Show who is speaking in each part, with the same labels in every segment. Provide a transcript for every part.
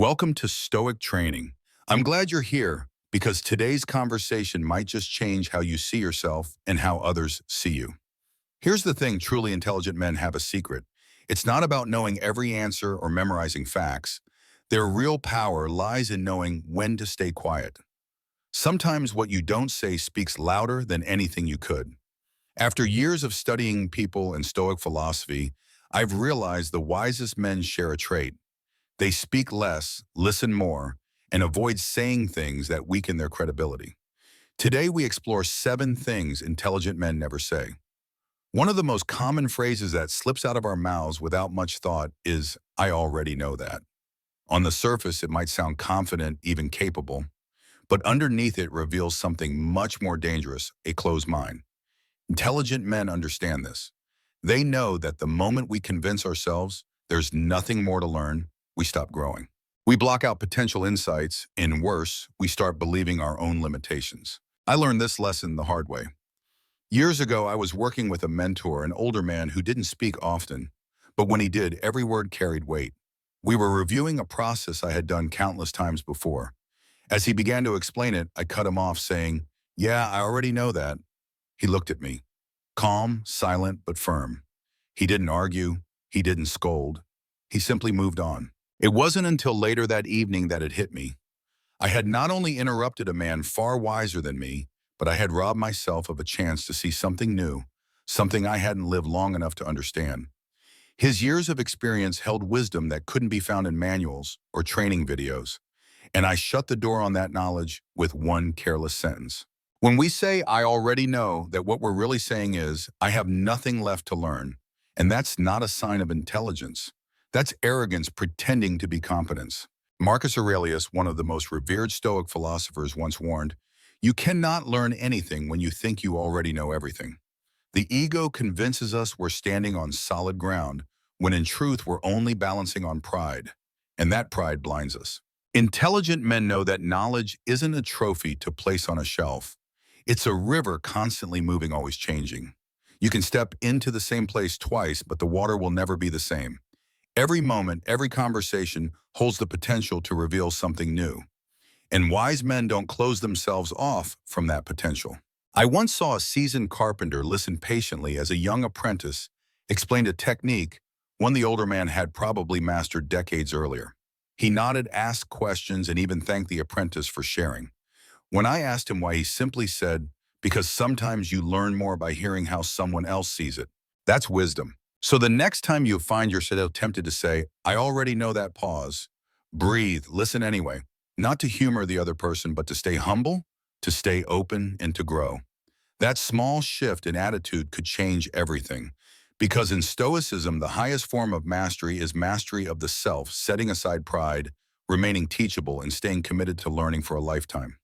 Speaker 1: Welcome to Stoic Training. I'm glad you're here because today's conversation might just change how you see yourself and how others see you. Here's the thing, truly intelligent men have a secret. It's not about knowing every answer or memorizing facts. Their real power lies in knowing when to stay quiet. Sometimes what you don't say speaks louder than anything you could. After years of studying people and Stoic philosophy, I've realized the wisest men share a trait. They speak less, listen more, and avoid saying things that weaken their credibility. Today, we explore 7 things intelligent men never say. One of the most common phrases that slips out of our mouths without much thought is, "I already know that." On the surface, it might sound confident, even capable, but underneath it reveals something much more dangerous, a closed mind. Intelligent men understand this. They know that the moment we convince ourselves there's nothing more to learn, we stop growing. We block out potential insights, and worse, we start believing our own limitations. I learned this lesson the hard way. Years ago, I was working with a mentor, an older man who didn't speak often, but when he did, every word carried weight. We were reviewing a process I had done countless times before. As he began to explain it, I cut him off saying, "Yeah, I already know that." He looked at me, calm, silent, but firm. He didn't argue. He didn't scold. He simply moved on. It wasn't until later that evening that it hit me. I had not only interrupted a man far wiser than me, but I had robbed myself of a chance to see something new, something I hadn't lived long enough to understand. His years of experience held wisdom that couldn't be found in manuals or training videos, and I shut the door on that knowledge with one careless sentence. When we say, "I already know," that what we're really saying is, "I have nothing left to learn," and that's not a sign of intelligence. That's arrogance pretending to be competence. Marcus Aurelius, one of the most revered Stoic philosophers, once warned, "You cannot learn anything when you think you already know everything." The ego convinces us we're standing on solid ground, when in truth we're only balancing on pride, and that pride blinds us. Intelligent men know that knowledge isn't a trophy to place on a shelf. It's a river constantly moving, always changing. You can step into the same place twice, but the water will never be the same. Every moment, every conversation holds the potential to reveal something new. And wise men don't close themselves off from that potential. I once saw a seasoned carpenter listen patiently as a young apprentice explained a technique one the older man had probably mastered decades earlier. He nodded, asked questions, and even thanked the apprentice for sharing. When I asked him why, he simply said, "Because sometimes you learn more by hearing how someone else sees it." That's wisdom. So the next time you find yourself tempted to say, "I already know that," pause, breathe, listen anyway. Not to humor the other person, but to stay humble, to stay open, and to grow. That small shift in attitude could change everything. Because in Stoicism, the highest form of mastery is mastery of the self, setting aside pride, remaining teachable, and staying committed to learning for a lifetime.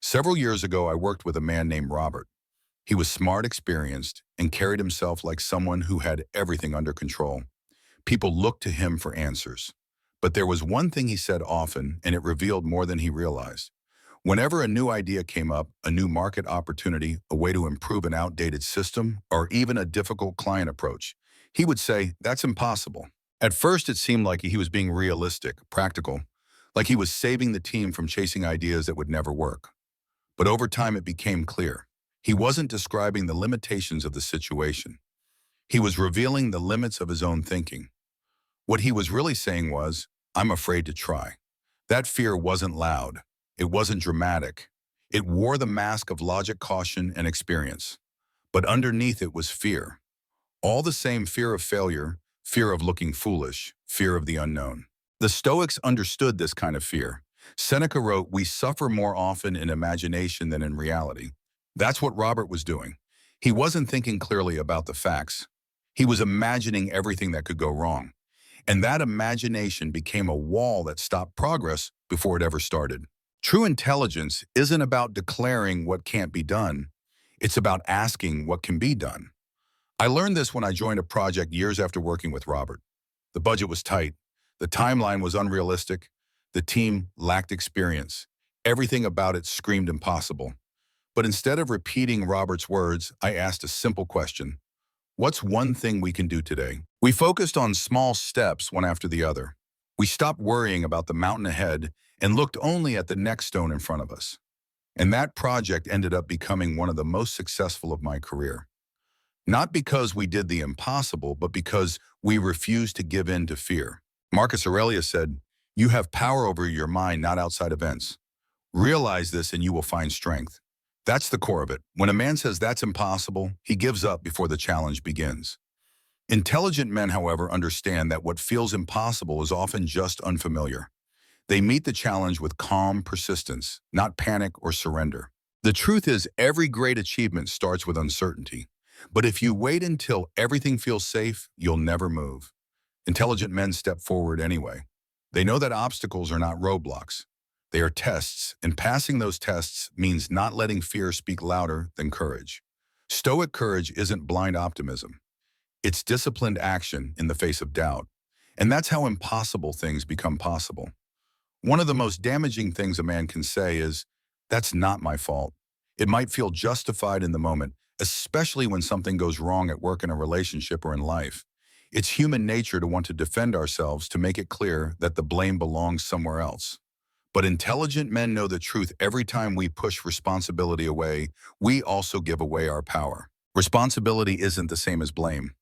Speaker 1: Several years ago, I worked with a man named Robert. He was smart, experienced, and carried himself like someone who had everything under control. People looked to him for answers. But there was one thing he said often, and it revealed more than he realized. Whenever a new idea came up, a new market opportunity, a way to improve an outdated system, or even a difficult client approach, he would say, "That's impossible." At first, it seemed like he was being realistic, practical, like he was saving the team from chasing ideas that would never work. But over time, it became clear. He wasn't describing the limitations of the situation. He was revealing the limits of his own thinking. What he was really saying was, "I'm afraid to try." That fear wasn't loud. It wasn't dramatic. It wore the mask of logic, caution, and experience. But underneath it was fear. All the same fear of failure, fear of looking foolish, fear of the unknown. The Stoics understood this kind of fear. Seneca wrote, "We suffer more often in imagination than in reality." That's what Robert was doing. He wasn't thinking clearly about the facts. He was imagining everything that could go wrong. And that imagination became a wall that stopped progress before it ever started. True intelligence isn't about declaring what can't be done. It's about asking what can be done. I learned this when I joined a project years after working with Robert. The budget was tight. The timeline was unrealistic. The team lacked experience. Everything about it screamed impossible. But instead of repeating Robert's words, I asked a simple question. What's one thing we can do today? We focused on small steps, one after the other. We stopped worrying about the mountain ahead and looked only at the next stone in front of us. And that project ended up becoming one of the most successful of my career. Not because we did the impossible, but because we refused to give in to fear. Marcus Aurelius said, "You have power over your mind, not outside events. Realize this and you will find strength." That's the core of it. When a man says that's impossible, he gives up before the challenge begins. Intelligent men, however, understand that what feels impossible is often just unfamiliar. They meet the challenge with calm persistence, not panic or surrender. The truth is, every great achievement starts with uncertainty. But if you wait until everything feels safe, you'll never move. Intelligent men step forward anyway. They know that obstacles are not roadblocks. They are tests, and passing those tests means not letting fear speak louder than courage. Stoic courage isn't blind optimism. It's disciplined action in the face of doubt. And that's how impossible things become possible. One of the most damaging things a man can say is, "That's not my fault." It might feel justified in the moment, especially when something goes wrong at work, in a relationship, or in life. It's human nature to want to defend ourselves, to make it clear that the blame belongs somewhere else. But intelligent men know the truth. Every time we push responsibility away, we also give away our power. Responsibility isn't the same as blame.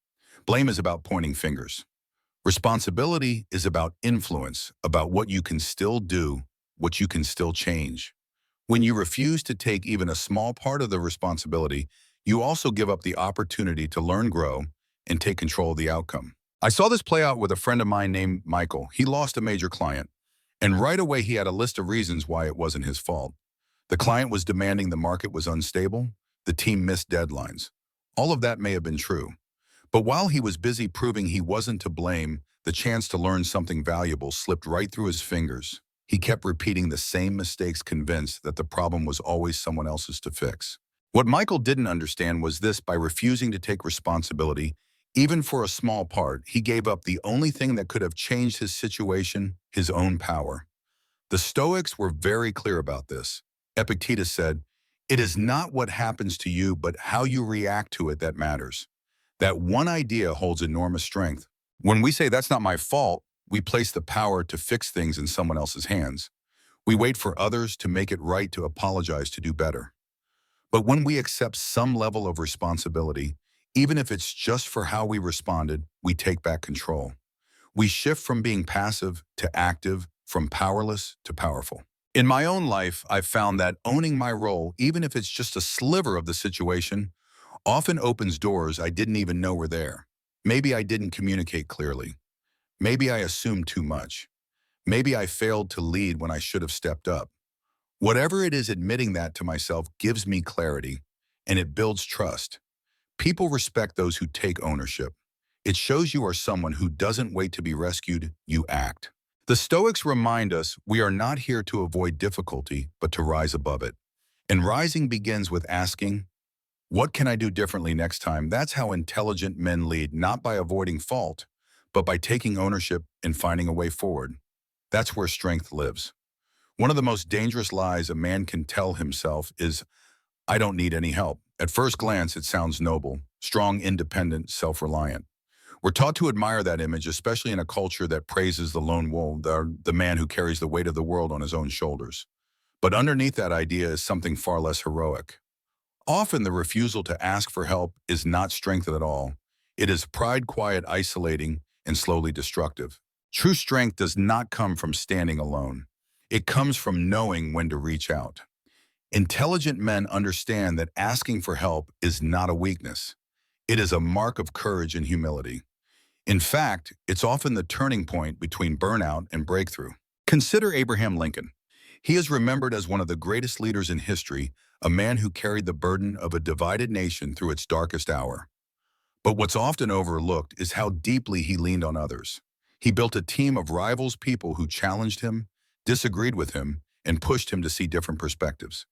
Speaker 1: Blame is about pointing fingers. Responsibility is about influence, about what you can still do, what you can still change. When you refuse to take even a small part of the responsibility, you also give up the opportunity to learn, grow, and take control of the outcome. I saw this play out with a friend of mine named Michael. He lost a major client, and right away he had a list of reasons why it wasn't his fault. The client was demanding, the market was unstable, the team missed deadlines. All of that may have been true. But while he was busy proving he wasn't to blame, the chance to learn something valuable slipped right through his fingers. He kept repeating the same mistakes, convinced that the problem was always someone else's to fix. What Michael didn't understand was this: by refusing to take responsibility, even for a small part, he gave up the only thing that could have changed his situation, his own power. The Stoics were very clear about this. Epictetus said, "It is not what happens to you, but how you react to it that matters." That one idea holds enormous strength. When we say that's not my fault, we place the power to fix things in someone else's hands. We wait for others to make it right, to apologize, to do better. But when we accept some level of responsibility, even if it's just for how we responded, we take back control. We shift from being passive to active, from powerless to powerful. In my own life, I've found that owning my role, even if it's just a sliver of the situation, often opens doors I didn't even know were there. Maybe I didn't communicate clearly. Maybe I assumed too much. Maybe I failed to lead when I should have stepped up. Whatever it is, admitting that to myself gives me clarity, and it builds trust. People respect those who take ownership. It shows you are someone who doesn't wait to be rescued, you act. The Stoics remind us we are not here to avoid difficulty, but to rise above it. And rising begins with asking, what can I do differently next time? That's how intelligent men lead, not by avoiding fault, but by taking ownership and finding a way forward. That's where strength lives. One of the most dangerous lies a man can tell himself is, "I don't need any help." At first glance, it sounds noble, strong, independent, self-reliant. We're taught to admire that image, especially in a culture that praises the lone wolf, the man who carries the weight of the world on his own shoulders. But underneath that idea is something far less heroic. Often the refusal to ask for help is not strength at all. It is pride, quiet, isolating, and slowly destructive. True strength does not come from standing alone. It comes from knowing when to reach out. Intelligent men understand that asking for help is not a weakness. It is a mark of courage and humility. In fact, it's often the turning point between burnout and breakthrough. Consider Abraham Lincoln. He is remembered as one of the greatest leaders in history, a man who carried the burden of a divided nation through its darkest hour. But what's often overlooked is how deeply he leaned on others. He built a team of rivals, people who challenged him, disagreed with him, and pushed him to see different perspectives.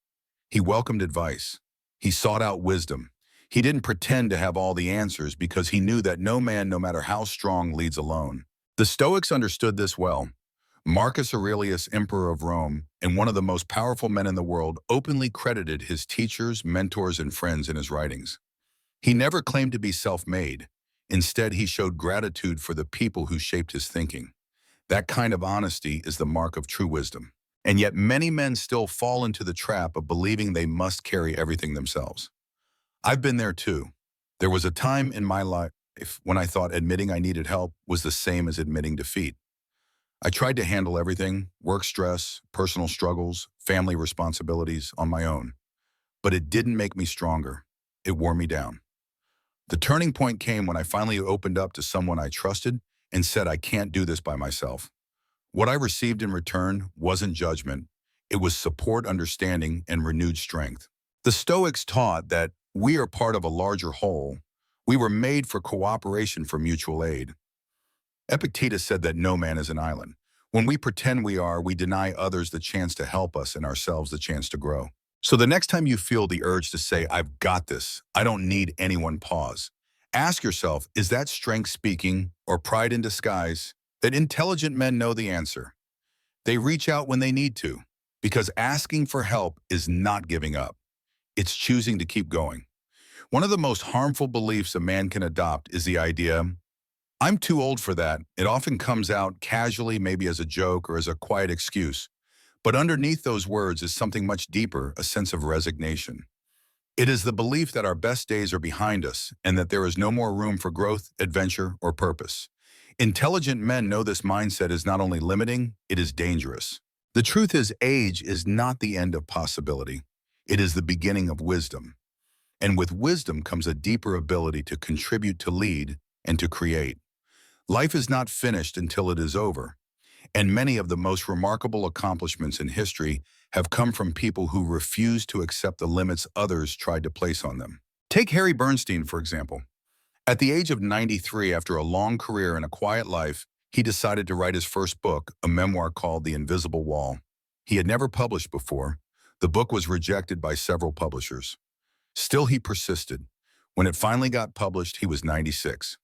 Speaker 1: He welcomed advice. He sought out wisdom. He didn't pretend to have all the answers, because he knew that no man, no matter how strong, leads alone. The Stoics understood this well. Marcus Aurelius, emperor of Rome, and one of the most powerful men in the world, openly credited his teachers, mentors, and friends in his writings. He never claimed to be self-made. Instead, he showed gratitude for the people who shaped his thinking. That kind of honesty is the mark of true wisdom. And yet many men still fall into the trap of believing they must carry everything themselves. I've been there too. There was a time in my life when I thought admitting I needed help was the same as admitting defeat. I tried to handle everything, work stress, personal struggles, family responsibilities on my own. But it didn't make me stronger. It wore me down. The turning point came when I finally opened up to someone I trusted and said I can't do this by myself. What I received in return wasn't judgment. It was support, understanding, and renewed strength. The Stoics taught that we are part of a larger whole. We were made for cooperation, for mutual aid. Epictetus said that no man is an island. When we pretend we are, we deny others the chance to help us and ourselves the chance to grow. So the next time you feel the urge to say, I've got this, I don't need anyone, pause. Ask yourself, is that strength speaking or pride in disguise? That intelligent men know the answer. They reach out when they need to, because asking for help is not giving up. It's choosing to keep going. One of the most harmful beliefs a man can adopt is the idea, I'm too old for that. It often comes out casually, maybe as a joke or as a quiet excuse. But underneath those words is something much deeper, a sense of resignation. It is the belief that our best days are behind us and that there is no more room for growth, adventure, or purpose. Intelligent men know this mindset is not only limiting, it is dangerous. The truth is, age is not the end of possibility. It is the beginning of wisdom. And with wisdom comes a deeper ability to contribute, to lead, and to create. Life is not finished until it is over. And many of the most remarkable accomplishments in history have come from people who refused to accept the limits others tried to place on them. Take Harry Bernstein, for example. At the age of 93, after a long career and a quiet life, he decided to write his first book, a memoir called The Invisible Wall. He had never published before. The book was rejected by several publishers. Still, he persisted. When it finally got published, he was 96.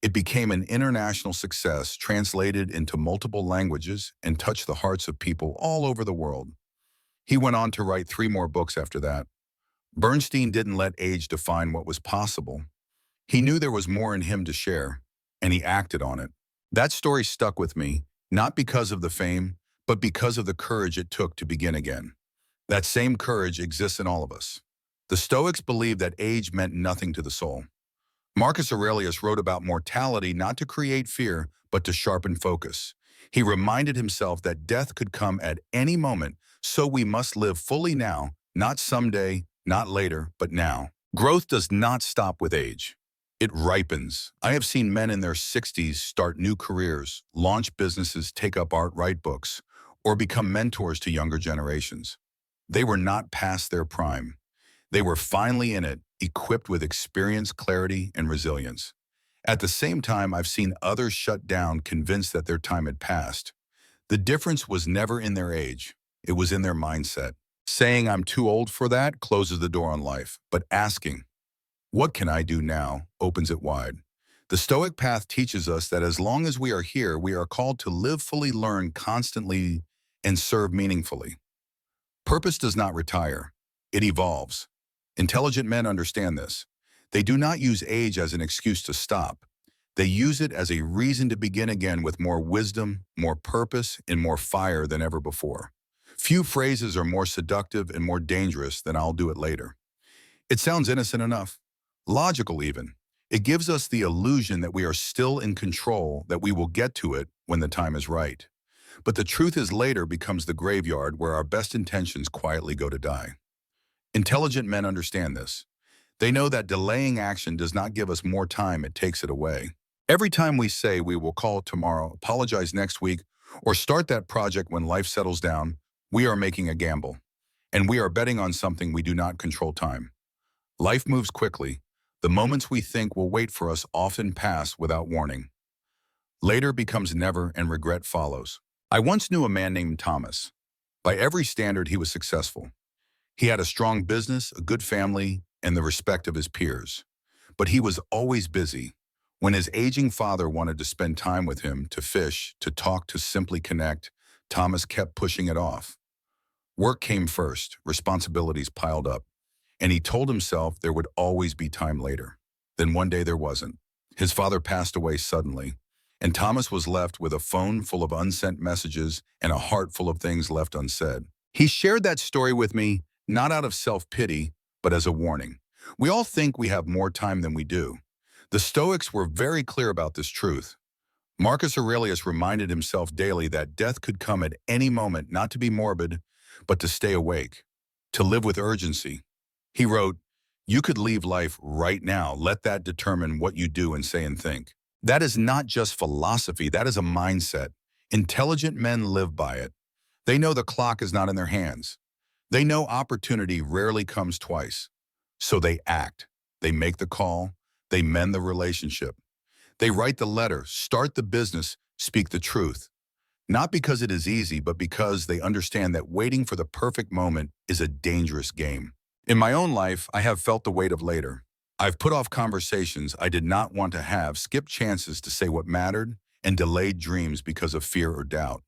Speaker 1: It became an international success, translated into multiple languages, and touched the hearts of people all over the world. He went on to write 3 more books after that. Bernstein didn't let age define what was possible. He knew there was more in him to share, and he acted on it. That story stuck with me, not because of the fame, but because of the courage it took to begin again. That same courage exists in all of us. The Stoics believed that age meant nothing to the soul. Marcus Aurelius wrote about mortality not to create fear, but to sharpen focus. He reminded himself that death could come at any moment, so we must live fully now, not someday, not later, but now. Growth does not stop with age. It ripens. I have seen men in their 60s start new careers, launch businesses, take up art, write books, or become mentors to younger generations. They were not past their prime. They were finally in it, equipped with experience, clarity, and resilience. At the same time, I've seen others shut down, convinced that their time had passed. The difference was never in their age. It was in their mindset. Saying I'm too old for that closes the door on life, but asking, what can I do now, opens it wide. The Stoic path teaches us that as long as we are here, we are called to live fully, learn constantly, and serve meaningfully. Purpose does not retire. It evolves. Intelligent men understand this. They do not use age as an excuse to stop. They use it as a reason to begin again with more wisdom, more purpose, and more fire than ever before. Few phrases are more seductive and more dangerous than "I'll do it later." It sounds innocent enough, logical even. It gives us the illusion that we are still in control, that we will get to it when the time is right. But the truth is, later becomes the graveyard where our best intentions quietly go to die. Intelligent men understand this. They know that delaying action does not give us more time, it takes it away. Every time we say we will call tomorrow, apologize next week, or start that project when life settles down, we are making a gamble. And we are betting on something we do not control: time. Life moves quickly. The moments we think will wait for us often pass without warning. Later becomes never, and regret follows. I once knew a man named Thomas. By every standard, he was successful. He had a strong business, a good family, and the respect of his peers. But he was always busy. When his aging father wanted to spend time with him, to fish, to talk, to simply connect, Thomas kept pushing it off. Work came first, responsibilities piled up, and he told himself there would always be time later. Then one day there wasn't. His father passed away suddenly, and Thomas was left with a phone full of unsent messages and a heart full of things left unsaid. He shared that story with me, not out of self-pity, but as a warning. We all think we have more time than we do. The Stoics were very clear about this truth. Marcus Aurelius reminded himself daily that death could come at any moment, not to be morbid, but to stay awake, to live with urgency. He wrote, "You could leave life right now. Let that determine what you do and say and think." That is not just philosophy, that is a mindset. Intelligent men live by it. They know the clock is not in their hands. They know opportunity rarely comes twice. So they act. They make the call. They mend the relationship. They write the letter, start the business, speak the truth. Not because it is easy, but because they understand that waiting for the perfect moment is a dangerous game. In my own life, I have felt the weight of later. I've put off conversations I did not want to have, skipped chances to say what mattered, and delayed dreams because of fear or doubt.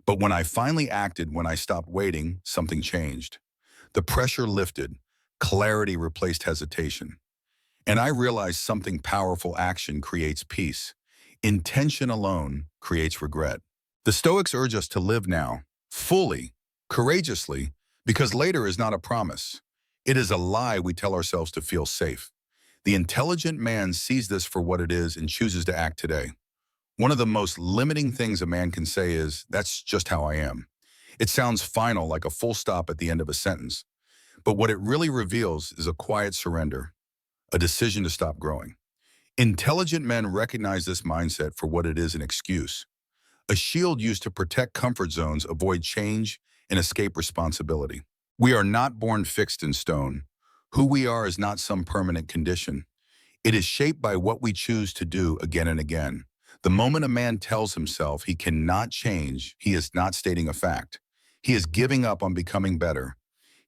Speaker 1: But when I finally acted, when I stopped waiting, something changed. The pressure lifted, clarity replaced hesitation. And I realized something powerful: action creates peace. Intention alone creates regret. The Stoics urge us to live now, fully, courageously, because later is not a promise. It is a lie we tell ourselves to feel safe. The intelligent man sees this for what it is and chooses to act today. One of the most limiting things a man can say is, "That's just how I am." It sounds final, like a full stop at the end of a sentence. But what it really reveals is a quiet surrender, a decision to stop growing. Intelligent men recognize this mindset for what it is: an excuse. A shield used to protect comfort zones, avoid change, and escape responsibility. We are not born fixed in stone. Who we are is not some permanent condition. It is shaped by what we choose to do again and again. The moment a man tells himself he cannot change, he is not stating a fact. He is giving up on becoming better.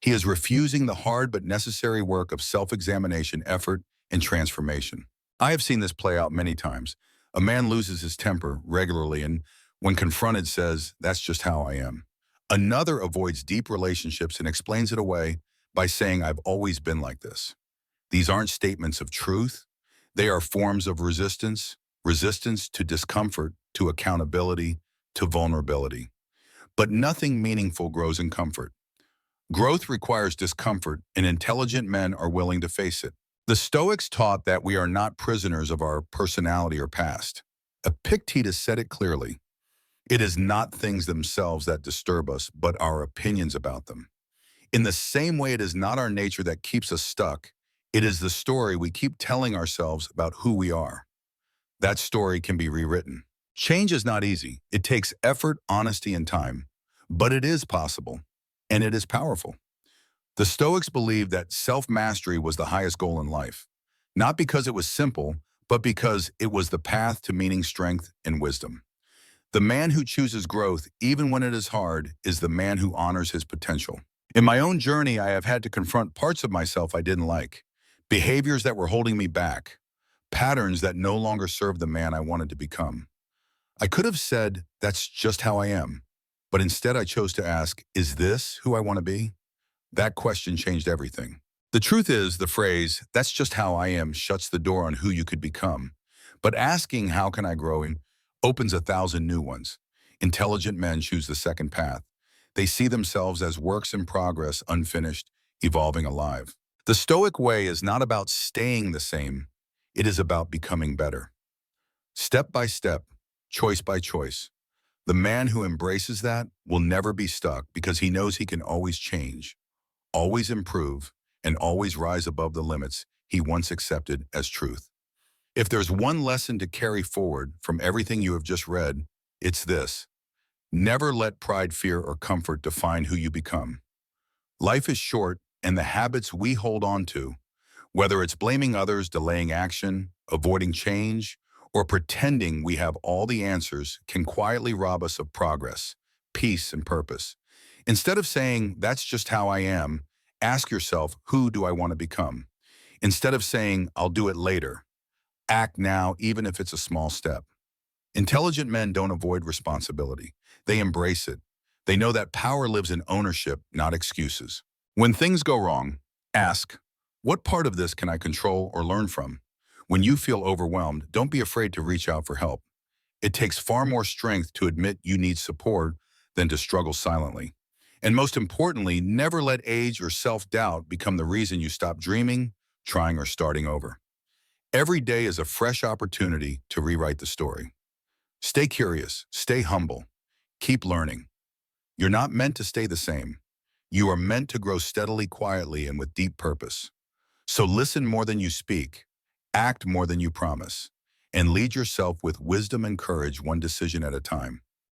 Speaker 1: He is refusing the hard but necessary work of self-examination, effort, and transformation. I have seen this play out many times. A man loses his temper regularly and, when confronted, says, "That's just how I am." Another avoids deep relationships and explains it away by saying, "I've always been like this." These aren't statements of truth. They are forms of resistance, resistance to discomfort, to accountability, to vulnerability. But nothing meaningful grows in comfort. Growth requires discomfort, and intelligent men are willing to face it. The Stoics taught that we are not prisoners of our personality or past. Epictetus said it clearly. It is not things themselves that disturb us, but our opinions about them. In the same way, it is not our nature that keeps us stuck. It is the story we keep telling ourselves about who we are. That story can be rewritten. Change is not easy. It takes effort, honesty, and time. But it is possible, and it is powerful. The Stoics believed that self-mastery was the highest goal in life, not because it was simple, but because it was the path to meaning, strength, and wisdom. The man who chooses growth, even when it is hard, is the man who honors his potential. In my own journey, I have had to confront parts of myself I didn't like, behaviors that were holding me back, patterns that no longer served the man I wanted to become. I could have said, "That's just how I am," but instead I chose to ask, "Is this who I want to be?" That question changed everything. The truth is, the phrase, "That's just how I am," shuts the door on who you could become. But asking, "How can I grow?" opens 1,000 new ones. Intelligent men choose the second path. They see themselves as works in progress, unfinished, evolving, alive. The Stoic way is not about staying the same. It is about becoming better. Step by step, choice by choice. The man who embraces that will never be stuck because he knows he can always change, always improve, and always rise above the limits he once accepted as truth. If there's one lesson to carry forward from everything you have just read, it's this: never let pride, fear, or comfort define who you become. Life is short, and the habits we hold on to, whether it's blaming others, delaying action, avoiding change, or pretending we have all the answers, can quietly rob us of progress, peace, and purpose. Instead of saying, "That's just how I am," ask yourself, "Who do I want to become?" Instead of saying, "I'll do it later," act now, even if it's a small step. Intelligent men don't avoid responsibility. They embrace it. They know that power lives in ownership, not excuses. When things go wrong, ask, "What part of this can I control or learn from?" When you feel overwhelmed, don't be afraid to reach out for help. It takes far more strength to admit you need support than to struggle silently. And most importantly, never let age or self-doubt become the reason you stop dreaming, trying, or starting over. Every day is a fresh opportunity to rewrite the story. Stay curious, stay humble, keep learning. You're not meant to stay the same. You are meant to grow steadily, quietly, and with deep purpose. So listen more than you speak, act more than you promise, and lead yourself with wisdom and courage, one decision at a time.